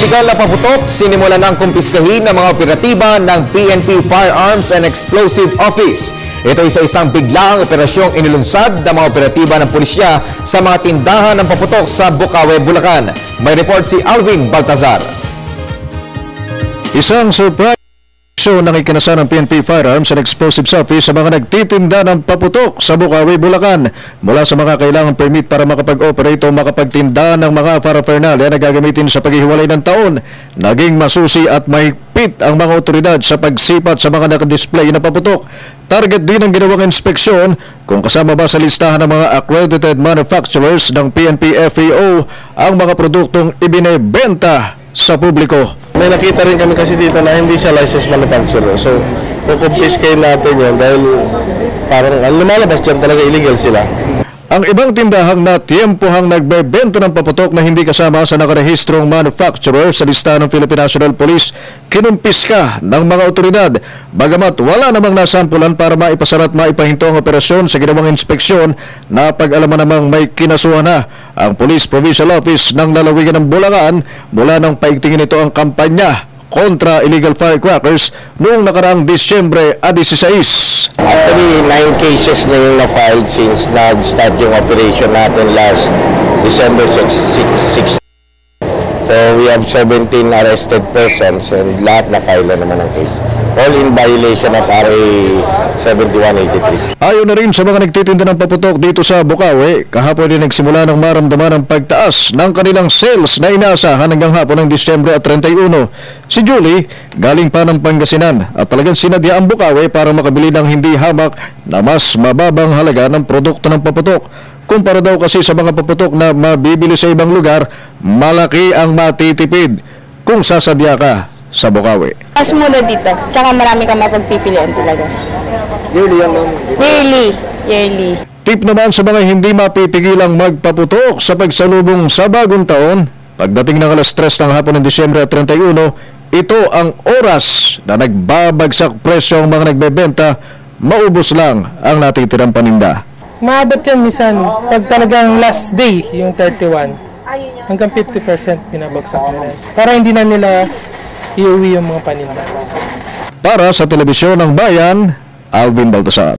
illegal na paputok, sinimulan ng kumpiskahin ng mga operatiba ng PNP Firearms and Explosive Office. Ito isa-isang biglaang operasyong inilunsad ng mga operatiba ng pulisya sa mga tindahan ng paputok sa Bukawe, Bulacan. May report si Alvin Baltazar. Isang surprise ng ikinasa ng PNP Firearms and Explosives Office sa mga nagtitinda ng paputok sa Bukawe, Bulacan. Mula sa mga kailangang permit para makapag-operate o makapagtinda ng mga paraphernalia na gagamitin sa paghihiwalay ng taon, naging masusi at mahigpit ang mga otoridad sa pagsipat sa mga nakadisplay na paputok. Target din ang ginawang inspeksyon kung kasama ba sa listahan ng mga accredited manufacturers ng PNP FAO ang mga produktong ibinebenta sa publiko. May nakita rin kami kasi dito na hindi siya licensed manufacturer. So, kukumpiskahin natin yun dahil parang lumalabas dyan talaga illegal sila. Ang ibang tindahang na tiempohang nagbebenta ng paputok na hindi kasama sa nakarehistrong manufacturer sa listahan ng Philippine National Police, kinumpiska ng mga otoridad. Bagamat wala namang nasampulan para maipasara at maipahinto ang operasyon sa ginawang inspeksyon, napag-alaman namang may kinasuhan na ang Police Provincial Office ng lalawigan ng Bulacan mula nang paigtingin ito ang kampanya kontra illegal firecrackers noong nakaraang Disyembre 16. Actually, 9 cases na yung na-filed since nag-start yung operation natin last December 6. So, we have 17 arrested persons and lahat na-file na naman ang case. All in violation of RA 7183. Ayon na rin sa mga nagtitinda ng paputok dito sa Bukawe, kahapon din nagsimula ng maramdaman ang pagtaas ng kanilang sales na inaasahan hanggang hapon ng Disyembre 31. Si Julie, galing pa ng Pangasinan at talagang sinadya ang Bukawe para makabili ng hindi hamak na mas mababang halaga ng produkto ng paputok. Kumpara daw kasi sa mga paputok na mabibili sa ibang lugar, malaki ang matitipid kung sasadya ka sa Bukawe. Mas mura dito, tsaka marami kang mapagpipilian talaga. Yearly yan lang? Yearly. Tip naman sa mga hindi mapipigilang magpaputok sa pagsalubong sa bagong taon, pagdating ng alas 3 ng hapon ng Disyembre 31, ito ang oras na nagbabagsak presyo ang mga nagbebenta, maubos lang ang natitirang paninda. Maabot yan minsan, pag talagang last day, yung 31, hanggang 50% pinabagsak nila. Para hindi na nila iuwi yung mga paninda. Para sa Telebisyon ng Bayan, Alvin Baltazar.